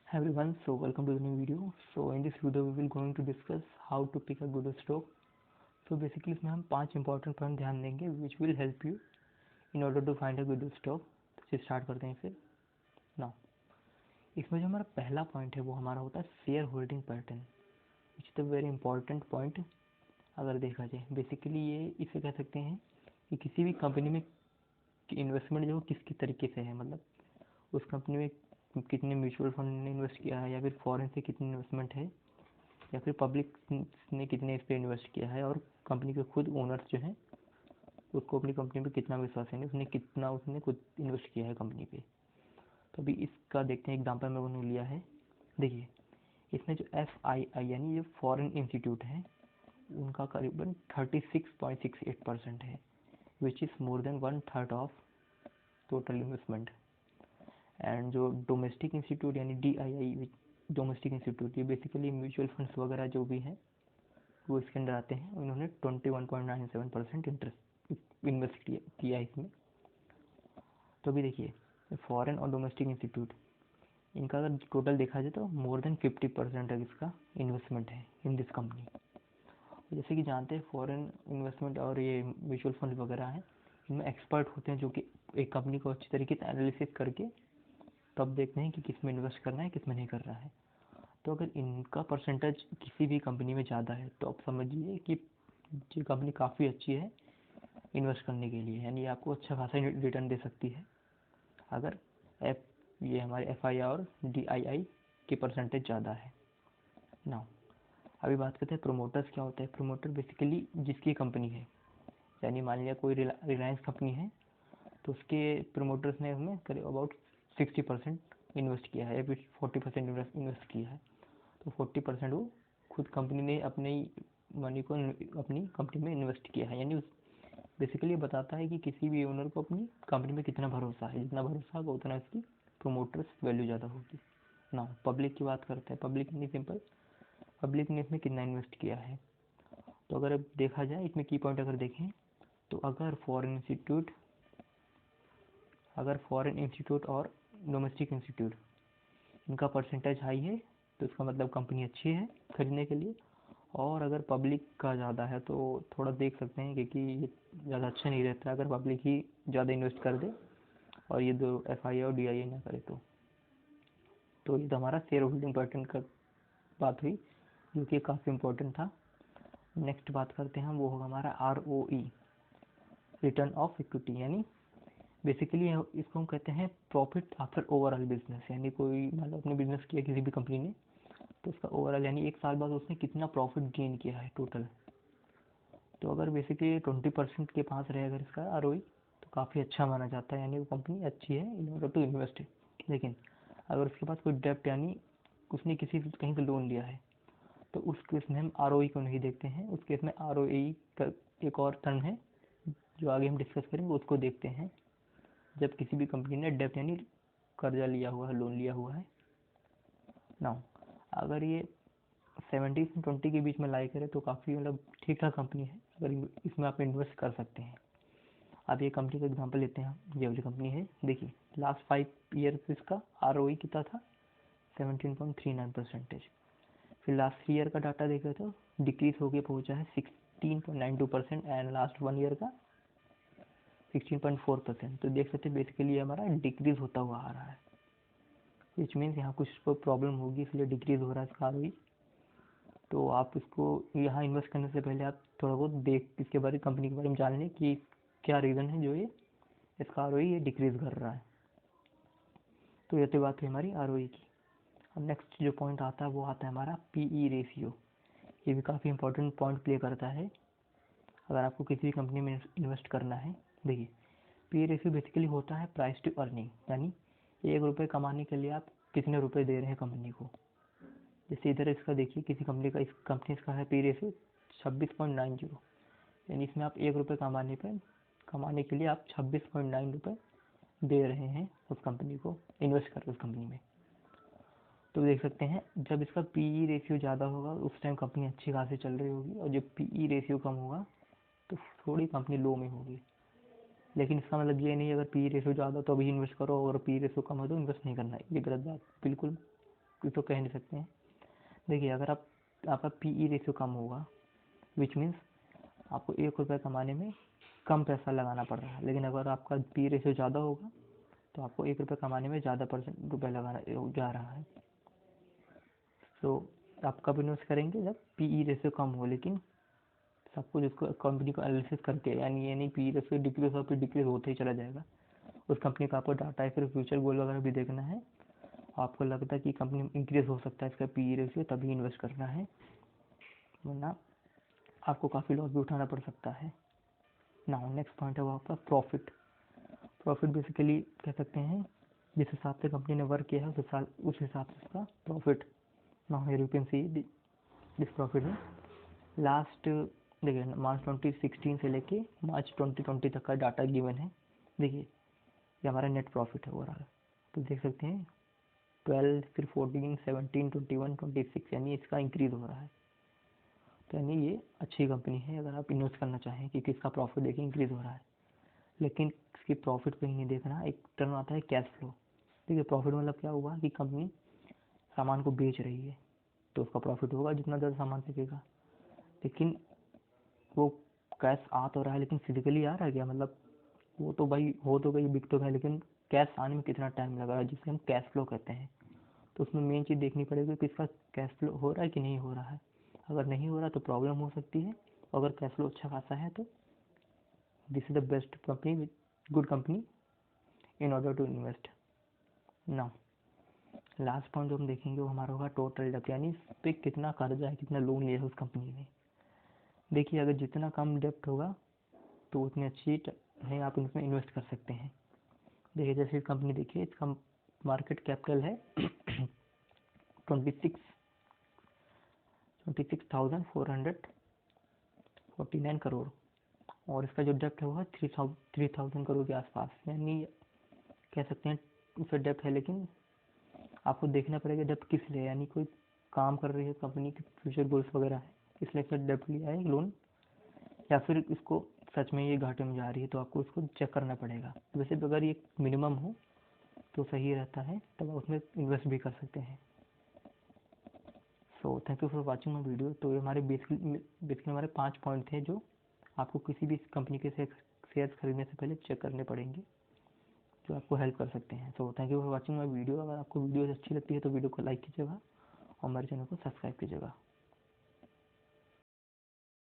Hi everyone, so welcome to the new video. So in this video we will going to discuss how to pick a good stock. So basically इसमें हम 5 important point ध्यान देंगे which will help you in order to find a good stock. तो start करते हैं फिर now. इसमें जो हमारा पहला पॉइंट है वो हमारा होता है share holding pattern, which is the very important point. अगर देखा जाए बेसिकली ये इसे कह सकते हैं कि किसी भी कंपनी में इन्वेस्टमेंट जो किस तरीके से है, मतलब उस कंपनी में कितने म्यूचुअल फंड ने इन्वेस्ट किया है, या फिर फॉरेन से कितनी इन्वेस्टमेंट है, या फिर पब्लिक ने कितने इस पर इन्वेस्ट किया है, और कंपनी के खुद ओनर्स जो हैं उसको अपनी कंपनी पे कितना विश्वास है, उसने खुद इन्वेस्ट किया है कंपनी पे। तो अभी इसका देखते हैं एग्जांपल में उन्होंने लिया है। देखिए इसमें जो FII यानी जो फॉरेन इंस्टीट्यूट है उनका करीबन 36.68% है, which is more than 1/3 of total investment. And जो डोमेस्टिक इंस्टीट्यूट यानी DII डोमेस्टिक इंस्टीट्यूट, ये बेसिकली म्यूचुअल फंड्स वगैरह जो भी हैं वो इसके अंदर आते हैं। उन्होंने 21.97% इंटरेस्ट इन्वेस्ट किया इसमें। तो अभी देखिए फॉरेन और डोमेस्टिक इंस्टीट्यूट, इनका अगर टोटल देखा जाए तो मोर देन 50% तक इसका इन्वेस्टमेंट है इन दिस कंपनी। जैसे कि जानते हैं फॉरेन इन्वेस्टमेंट और ये म्यूचुअल फंड वगैरह हैं, इनमें एक्सपर्ट होते हैं जो कि एक कंपनी को अच्छी तरीके से एनालिसिस करके तब देखते हैं कि किस में इन्वेस्ट करना है किस में नहीं करना है। तो अगर इनका परसेंटेज किसी भी कंपनी में ज़्यादा है तो आप समझिए कि ये कंपनी काफ़ी अच्छी है इन्वेस्ट करने के लिए, यानी आपको अच्छा खासा रिटर्न दे सकती है अगर ये हमारे FII और DII की परसेंटेज ज़्यादा है ना। अभी बात करते हैं प्रोमोटर्स क्या होता है। प्रोमोटर बेसिकली जिसकी कंपनी है, यानी मान लिया कोई रिलायंस कंपनी है तो उसके प्रोमोटर्स ने उसमें करीब अबाउट 60% इन्वेस्ट किया है या फिर 40% इन्वेस्ट किया है। तो 40% वो खुद कंपनी ने अपने मनी को अपनी कंपनी में इन्वेस्ट किया है, यानी उस बेसिकली ये बताता है कि किसी भी ओनर को अपनी कंपनी में कितना भरोसा है, जितना भरोसा होगा उतना इसकी प्रोमोटर्स वैल्यू ज़्यादा होगी ना। पब्लिक की बात करते हैं। पब्लिक नहीं, सिंपल पब्लिक ने इसमें कितना इन्वेस्ट किया है। तो अगर अब देखा जाए इसमें की पॉइंट अगर देखें तो अगर फॉरेन इंस्टीट्यूट और डोमेस्टिक इंस्टीट्यूट इनका परसेंटेज हाई है तो इसका मतलब कंपनी अच्छी है खरीदने के लिए। और अगर पब्लिक का ज़्यादा है तो थोड़ा देख सकते हैं क्योंकि ये ज़्यादा अच्छा नहीं रहता अगर पब्लिक ही ज़्यादा इन्वेस्ट कर दे और ये दो FII और DII ना करे तो ये तो हमारा शेयर होल्डिंग पैटर्न का बात हुई जो कि काफ़ी इम्पोर्टेंट था। नेक्स्ट बात करते हैं हम, वो होगा हमारा ROE, रिटर्न ऑफ इक्विटी, यानी बेसिकली इसको हम कहते हैं प्रॉफिट आफ्टर ओवरऑल बिजनेस। यानी कोई मान लो अपने बिजनेस किया किसी भी कंपनी ने तो उसका ओवरऑल यानी एक साल बाद उसने कितना प्रॉफिट गेन किया है टोटल। तो अगर बेसिकली 20% के पास रहे अगर इसका ROE तो काफ़ी अच्छा माना जाता है, यानी वो कंपनी अच्छी है इन ऑर्डर टू इन्वेस्ट। लेकिन अगर उसके पास कोई डेप्ट यानी उसने किसी कहीं से लोन लिया है तो उस केस में हम ROE को नहीं देखते हैं। उस केस में ROE का एक और टर्म है जो आगे हम डिस्कस करेंगे, उसको देखते हैं जब किसी भी कंपनी ने डेप्ट यानी कर्जा लिया हुआ है, लोन लिया हुआ है ना। अगर ये 70 से 20 के बीच में लाई करे तो काफ़ी मतलब ठीक ठाक कंपनी है, अगर इसमें आप इन्वेस्ट कर सकते हैं। अब ये कंपनी का एग्जांपल लेते हैं हम। ये वाली कंपनी है, देखिए लास्ट 5 ईयर इसका ROE कितना था 17.39%। फिर लास्ट 3 ईयर का डाटा देखें तो डिक्रीज होकर पहुंचा है 16.92% एंड लास्ट 1 ईयर का 16.4%। तो देख सकते हैं बेसिकली ये हमारा डिक्रीज होता हुआ आ रहा है, विच मीन्स यहाँ कुछ प्रॉब्लम होगी इसलिए डिक्रीज हो रहा है इसका ROE। तो आप इसको यहाँ इन्वेस्ट करने से पहले आप थोड़ा बहुत देख इसके बारे कंपनी के बारे में जान लें कि क्या रीज़न है जो ये इसका ROE ये डिक्रीज़ कर रहा है। तो ये तो बात है हमारी ROE की। अब नेक्स्ट जो पॉइंट आता है वो आता है हमारा PE रेशियो। ये भी काफ़ी इंपॉर्टेंट पॉइंट प्ले करता है अगर आपको किसी भी कंपनी में इन्वेस्ट करना है। देखिए PE रेशियो बेसिकली होता है प्राइस टू अर्निंग, यानी 1 रुपये कमाने के लिए आप कितने रुपए दे रहे हैं कंपनी को। जैसे इधर इसका देखिए किसी कंपनी का इसका है PE रेशियो 26.90, यानी इसमें आप 1 रुपये कमाने के लिए आप 26.9 रुपये दे रहे हैं उस कंपनी को, इन्वेस्ट कर उस कंपनी में। तो देख सकते हैं जब इसका PE रेशियो ज़्यादा होगा उस टाइम कंपनी अच्छी खासी चल रही होगी, और जब PE रेशियो कम होगा तो थोड़ी कंपनी लो में होगी। लेकिन इसका मतलब ये नहीं अगर PE रेशियो ज़्यादा तो अभी इन्वेस्ट करो और PE रेशियो कम हो तो इन्वेस्ट नहीं करना है, ये गलत बात बिल्कुल तो कह नहीं सकते हैं। देखिए अगर आपका पीई रेशियो कम होगा, विच मीन्स आपको 1 रुपये कमाने में कम पैसा लगाना पड़ रहा है, लेकिन अगर आपका पी रेशियो ज़्यादा होगा तो आपको 1 रुपये कमाने में ज़्यादा रुपये लगाना जा रहा है। तो आप कब इन्वेस्ट करेंगे? जब पीई रेशियो कम हो, लेकिन सब कुछ उसको कंपनी को एनालिसिस करके, यानी ये नहीं पीई रेशियो डिक्रीज हो फिर डिक्रीज होते ही चला जाएगा। उस कंपनी का आपको डाटा है, फिर फ्यूचर गोल वगैरह भी देखना है। आपको लगता है कि कंपनी इंक्रीज हो सकता है इसका पीई रेशियो, तभी इन्वेस्ट करना है, वरना आपको काफ़ी लॉस भी उठाना पड़ सकता है। नाउ नेक्स्ट पॉइंट है वो आपका प्रॉफिट। प्रॉफिट बेसिकली कह सकते हैं जिस हिसाब से कंपनी ने वर्क किया है उस हिसाब से उसका profit. Now here you can see this profit है लास्ट, देखिए मार्च 2016 से लेके मार्च 2020 तक का डाटा गिवन है। देखिए ये हमारा नेट प्रॉफिट है ओवरऑल, तो देख सकते हैं 12, फिर 14, 17, 21, 26, यानी इसका इंक्रीज हो रहा है। तो यानी ये अच्छी कंपनी है अगर आप इन्वेस्ट करना चाहें, क्योंकि इसका प्रॉफिट देखिए इंक्रीज हो रहा है। लेकिन इसकी प्रॉफिट कहीं नहीं देखना, एक टर्म आता है कैश फ्लो। देखिए प्रॉफिट मतलब क्या हुआ कि कंपनी सामान को बेच रही है तो उसका प्रॉफिट होगा जितना ज़्यादा सामान बिकेगा, लेकिन वो कैश आ तो रहा है, लेकिन फिजिकली आ रहा है क्या? मतलब वो तो भाई हो तो गई, बिक तो गया, लेकिन कैश आने में कितना टाइम लगा, जिसे हम कैश फ्लो कहते हैं। तो उसमें मेन चीज़ देखनी पड़ेगी कि इसका कैश फ्लो हो रहा है कि नहीं हो रहा है। अगर नहीं हो रहा तो प्रॉब्लम हो सकती है, अगर कैश फ्लो अच्छा खासा है तो this is the best company with good company in order to invest. Now last point जो हम देखेंगे वो हमारा होगा टोटल डेप्ट, यानी इस पर कितना कर्जा है, कितना लोन लिया है उस कंपनी ने। देखिए अगर जितना कम डेप्ट होगा तो उतनी अच्छी है, आप इसमें इन्वेस्ट कर सकते हैं। देखिए जैसे कंपनी, देखिए इसका मार्केट कैपिटल है 26,449 करोड़, और इसका जो डेप्ट है वो है 3,000 करोड़ के आसपास, यानी कह सकते हैं उससे डेप्ट है। लेकिन आपको देखना पड़ेगा डेप्ट किस लिए, यानी कोई काम कर रही है कंपनी के फ्यूचर गोल्स वगैरह है इसलिए फिर डेप्ट लिया है लोन, या फिर इसको सच में ये घाटे में जा रही है, तो आपको इसको चेक करना पड़ेगा। वैसे तो अगर ये मिनिमम हो तो सही रहता है, तब आप उसमें इन्वेस्ट भी कर सकते हैं। So thank you for watching my video. तो ये हमारे बेसिकली हमारे 5 पॉइंट थे जो आपको किसी भी कंपनी के शेयर्स खरीदने से पहले चेक करने पड़ेंगे, जो आपको हेल्प कर सकते हैं। So thank you for watching my video. अगर आपको वीडियो अच्छी लगती है तो वीडियो को लाइक कीजिएगा और हमारे चैनल को सब्सक्राइब कीजिएगा।